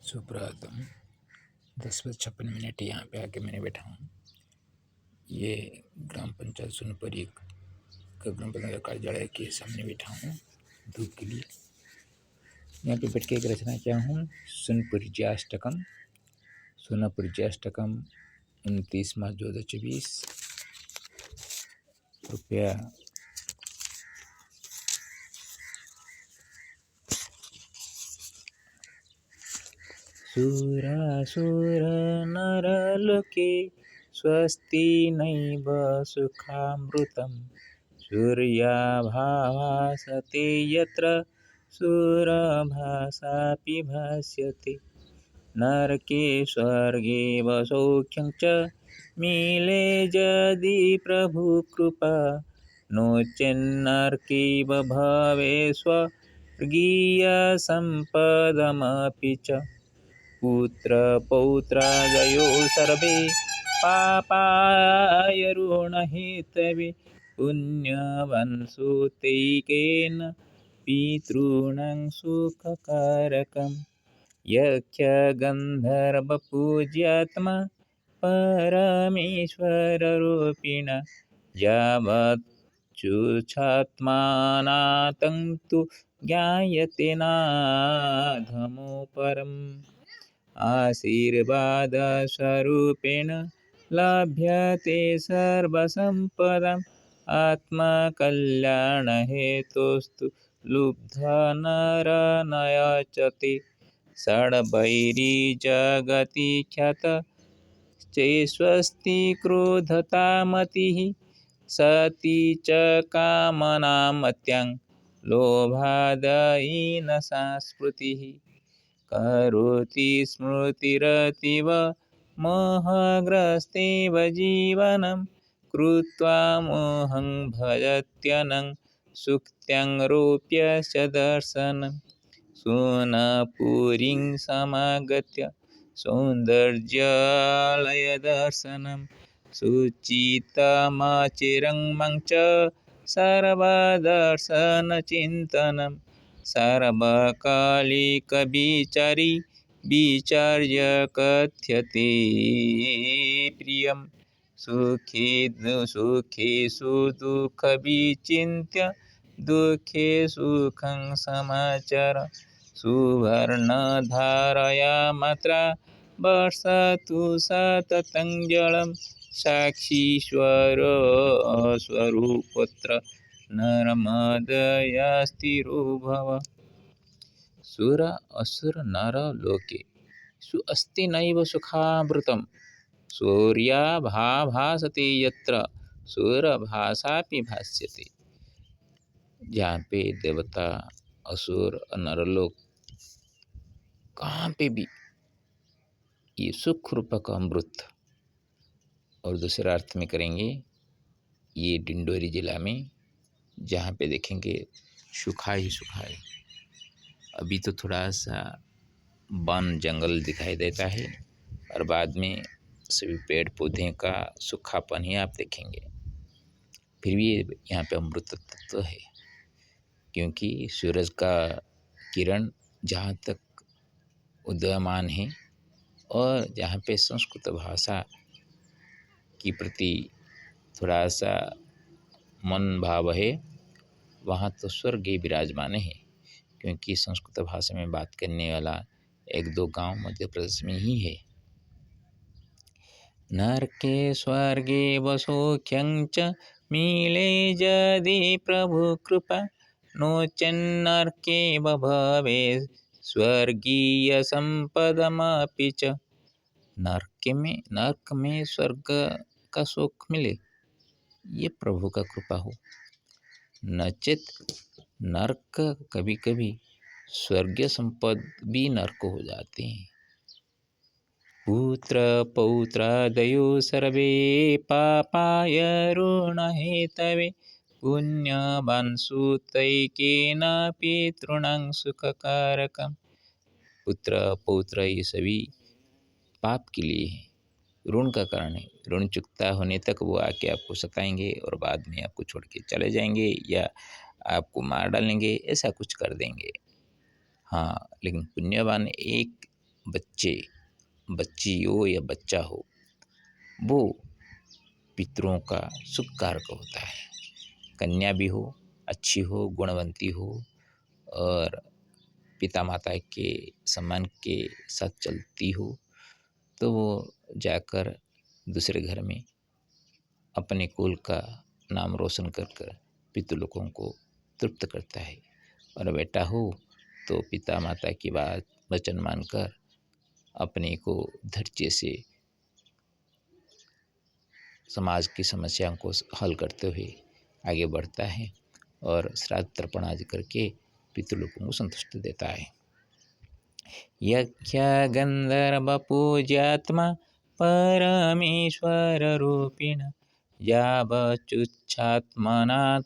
सुप्रभातम। 10:56 यहाँ पे आके मैंने बैठा हूँ। ये ग्राम पंचायत सोनपुरी का ग्राम पंचायत कार्यालय के सामने बैठा हूँ धूप के लिए। यहाँ पे बैठ के एक रचना किया हूँ। सोनपुर्ज्याष्टकम 29 मार्च 2024। कृपया सुरासुर नरलोके स्वस्ति नैव सुखामृतम् सूर्याभासते यत्र सूरभासापि भास्यते। नरके स्वर्गे वसौख्यं च मीले यदि प्रभुकृपा नो चेन्नरकैव भवे स्वर्गीयसम्पदमपि च। पुत्रपौत्रादयो सर्वे पापाय ऋणहेतवे पुण्यवन्सुतैकेन पितॄणां सुखकारकम्। यक्षगन्धर्वपूज्यात्मा परमेश्वररूपिण यावच्छुच्छात्मानातं तु ज्ञायते नाधमो परम्। आशीर्वादस्वरूपेण लभ्यते सर्वसम्पदाम् आत्मकल्याणहेतोस्तु लुब्धा नरनयचते। षड्वैरी ख्यात चेष्वस्ति क्रोधता मतिः सती च कामनामत्यां लोभादयीन संस्मृतिः। करोति स्मृतिरतीव मोहग्रस्तेव जीवनं कृत्वा मोहं भजत्यनं सुक्त्यां रोप्यश्च दर्शनम्। सोनपुरीं समागत्य सौन्दर्यालयदर्शनं सुचितमचिरं मं च सर्वदर्शनचिन्तनं। सर्वकालिकविचारी विचार्य कथ्यते प्रियं सुखेषु दुःखविचिन्त्य दुःखे सुखं समाचर। सुवर्णधारया मात्रा वर्षतु सततं जलं साक्षीश्वर स्वरूपत्र नर्मदयास्थिरो भव। सुर असुर नर लोके सुअस्ति नैव सुखामृतं सूर्याभासते यत्र सूरभासापि भास्यते। जहाँ पे देवता असुर नरलोक कहाँ पे भी ये सुख रूपक अमृत, और दूसरा अर्थ में करेंगे ये डिंडोरी जिला में, जहाँ पे देखेंगे सूखा ही सूखा है। अभी तो थोड़ा सा वन जंगल दिखाई देता है और बाद में सभी पेड़ पौधे का सूखापन ही आप देखेंगे। फिर भी यहाँ पे अमृत तत्व है, क्योंकि सूरज का किरण जहाँ तक उदयमान है और जहाँ पे संस्कृत भाषा की प्रति थोड़ा सा मन भाव है, वहाँ तो स्वर्ग ही विराजमान है, क्योंकि संस्कृत भाषा में बात करने वाला 1-2 गांव मध्य प्रदेश में ही है। नरके स्वर्गे वसौख्यं च मीले यदि प्रभु कृपा नो चेन्नरके भवे स्वर्गीय संपदमपि च। नरक में स्वर्ग का सुख मिले, ये प्रभु का कृपा हो। नचेत नरक कभी कभी स्वर्गीय संपद भी नरक हो जाते हैं। पुत्र पौत्रादयो सर्वे पापाय ऋणहेतवे पुण्यवान्सुतैकेन पितॄणां सुखकारकम्। पुत्र पौत्र ये सभी पाप के लिए है, ऋण का कारण है। ऋण चुकता होने तक वो आके आपको सताएंगे और बाद में आपको छोड़ के चले जाएंगे या आपको मार डालेंगे, ऐसा कुछ कर देंगे। हाँ, लेकिन पुण्यवान एक बच्चे, बच्ची हो या बच्चा हो, वो पितरों का सुख कारक होता है। कन्या भी हो, अच्छी हो, गुणवंती हो और पिता माता के सम्मान के साथ चलती हो, तो वो जाकर दूसरे घर में अपने कुल का नाम रोशन कर कर पितृलोकों को तृप्त करता है। और बेटा हो तो पिता माता की बात वचन मानकर अपने को धैर्य से समाज की समस्याओं को हल करते हुए आगे बढ़ता है और श्राद्ध तर्पण आदि करके पितृलोकों को संतुष्टि देता है। यक्ष गंधर्व पूज्यात्मा परमेश्वर रूपिण यावच्चुच्छात्मना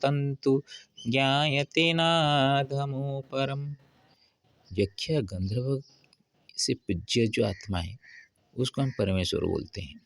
तंतु ज्ञायते नाधमो परम। यक्ष गंधर्व से पूज्य जो आत्मा है उसको हम परमेश्वर बोलते हैं।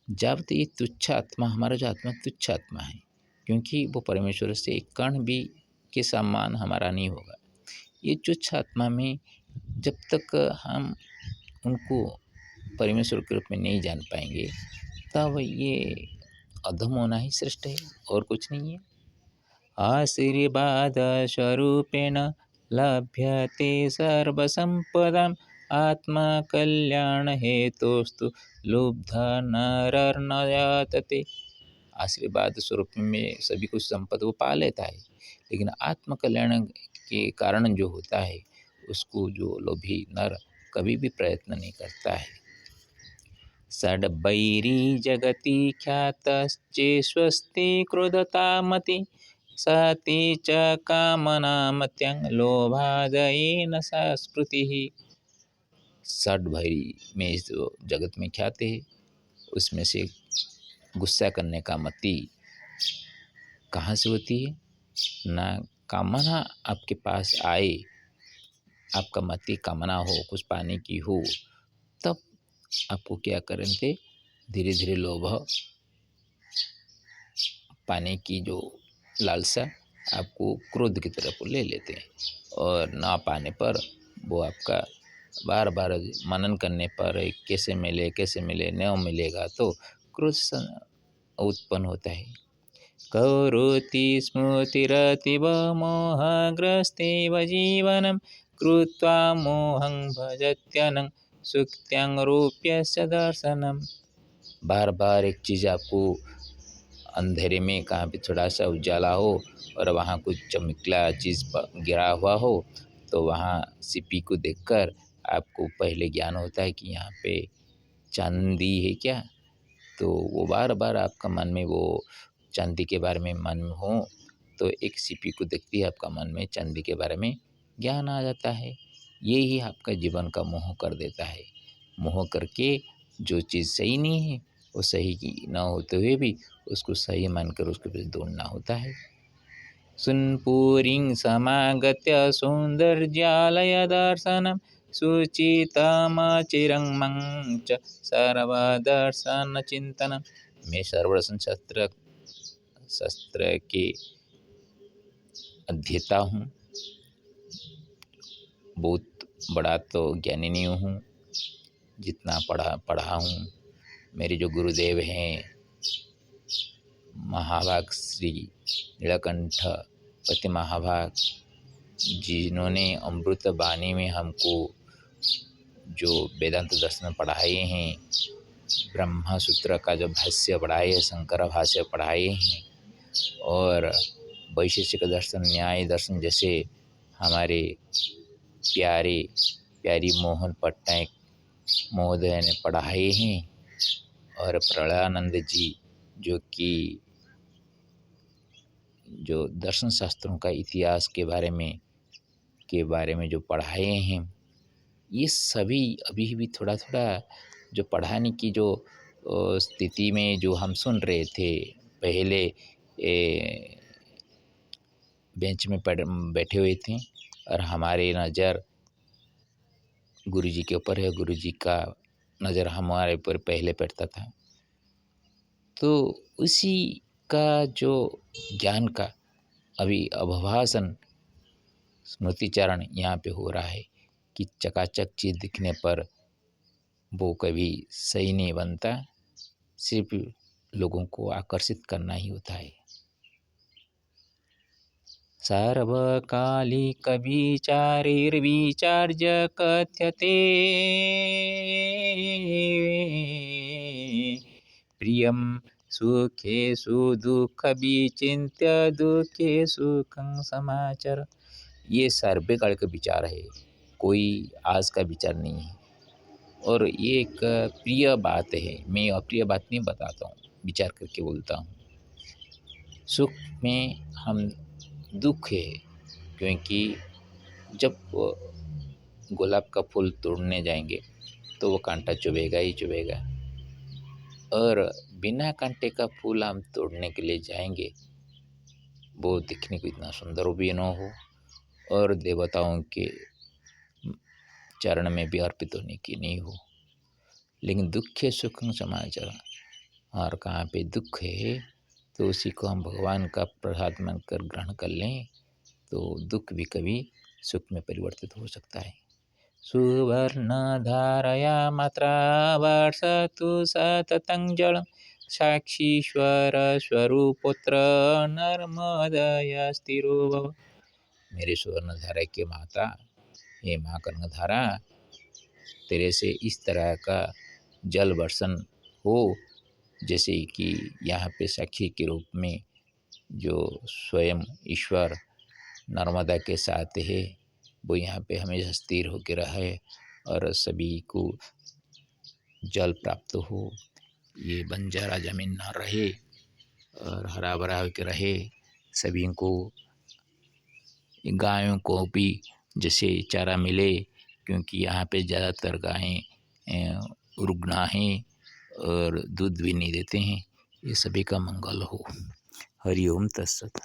जब ये तुच्छ आत्मा, हमारा जो आत्मा तुच्छ आत्मा है, क्योंकि वो परमेश्वर से एक कण भी के समान हमारा नहीं होगा। ये तुच्छ आत्मा में जब तक हम उनको परमेश्वर के रूप में नहीं जान पाएंगे, तब ये अधम होना ही श्रेष्ठ है और कुछ नहीं है। आशीर्वाद स्वरूपेण लभ्यते सर्वसंपदाम् आत्मा कल्याण हेतुस्तु लुब्ध नरर्न यातते। आशीर्वाद स्वरूप में सभी कुछ संपद वो पा लेता है, लेकिन आत्म कल्याण के कारण जो होता है उसको जो लोभी नर कभी भी प्रयत्न नहीं करता है। षड्वैरी जगति ख्यातश्चेष्वस्ति क्रोधतामति सती च कामनामत्यं लोभादयेन सा स्मृतिः। षड्वैरी में जो जगत में ख्यात है, उसमें से गुस्सा करने का मति कहाँ से होती है? ना कामना आपके पास आए, आपका मति कामना हो, कुछ पाने की हो, तब आपको क्या करेंगे? धीरे धीरे लोभ, पाने की जो लालसा आपको क्रोध की तरफ ले लेते हैं, और ना पाने पर वो आपका बार बार मनन करने पर कैसे मिले न मिलेगा तो क्रोध उत्पन्न होता है। करोति स्मृतिरतीव मोहग्रस्तेव जीवनं कृत्वा मोहं भजत्यनं सुक्त्यं रूप्यस्य दर्शनम। बार बार एक चीज़ आपको अंधेरे में कहाँ पे थोड़ा सा उजाला हो और वहाँ कुछ चमकीला चीज़ गिरा हुआ हो, तो वहाँ सीपी को देखकर आपको पहले ज्ञान होता है कि यहाँ पे चांदी है क्या, तो वो बार बार आपका मन में वो चांदी के बारे में मन हो, तो एक सीपी को देखती है आपका मन में चांदी के बारे में ज्ञान आ जाता है। ये ही आपका जीवन का मोह कर देता है। मोह करके जो चीज़ सही नहीं है वो सही की न होते हुए भी उसको सही मानकर उसके पीछे दौड़ना होता है। सुनपुरीं समागत्य सौंदर्यालय दर्शनम सुचितमचिरं मंच सर्वदर्शन चिंतनम। मैं सर्वदर्शन शास्त्र के अध्येता हूँ, बहुत बड़ा तो ज्ञानी नहीं हूँ, जितना पढ़ा हूँ। मेरे जो गुरुदेव हैं महाभाग श्री नीलकंठ पति महाभाग, जिन्होंने अमृत बानी में हमको जो वेदांत दर्शन पढ़ाए हैं, ब्रह्मा सूत्र का जो भाष्य पढ़ाए हैं, शंकर भाष्य पढ़ाए हैं, और वैशेषिक दर्शन, न्याय दर्शन जैसे हमारे प्यारी मोहन पटनायक महोदय ने पढ़ाए हैं, और प्रलयानंद जी जो कि जो दर्शन शास्त्रों का इतिहास के बारे में जो पढ़ाए हैं, ये सभी अभी भी थोड़ा थोड़ा जो पढ़ाने की जो स्थिति में जो हम सुन रहे थे, पहले बेंच में बैठे हुए थे और हमारे नज़र गुरुजी के ऊपर है, गुरुजी का नज़र हमारे ऊपर पहले पड़ता था, तो उसी का जो ज्ञान का अभी अभभाषण स्मृतिचारण यहाँ पे हो रहा है कि चकाचक चीज़ दिखने पर वो कभी सही नहीं बनता, सिर्फ लोगों को आकर्षित करना ही होता है। सार्वकालिकविचारैर्विचार्य कथ्यते प्रियं सुखेषु दुःखविचिन्त्य दुःखे सुखं समाचर। ये सर्वकाल का विचार है, कोई आज का विचार नहीं है। और ये एक प्रिय बात है, मैं अप्रिय बात नहीं बताता हूँ, विचार करके बोलता हूँ। सुख में हम दुख है, क्योंकि जब गुलाब का फूल तोड़ने जाएंगे तो वो कांटा चुभेगा ही चुभेगा, और बिना कांटे का फूल हम तोड़ने के लिए जाएंगे, वो दिखने को इतना सुंदर भी न हो और देवताओं के चरण में भी अर्पित होने की नहीं हो। लेकिन दुखे सुखं समाचार, और कहाँ पे दुख है तो उसी को हम भगवान का प्रसाद मानकर ग्रहण कर लें, तो दुख भी कभी सुख में परिवर्तित हो सकता है। सुवर्ण धारया मात्रा वर्षतु सततं जलं, साक्षीश्वर स्वरूपोत्र नर्मदया स्थिरो भव। मेरे सुवर्ण धारा के माता, हे माँ कर्णधारा, तेरे से इस तरह का जल वर्षण हो जैसे कि यहाँ पे साक्षी के रूप में जो स्वयं ईश्वर नर्मदा के साथ है, वो यहाँ पे हमेशा स्थिर होकर रहे और सभी को जल प्राप्त हो। ये बंजरा जमीन न रहे और हरा भरा होकर रहे। सभी को, गायों को भी जैसे चारा मिले, क्योंकि यहाँ पे ज़्यादातर गायें रुग्णा हैं और दूध भी नहीं देते हैं। ये सभी का मंगल हो। हरि ओम तत्सत।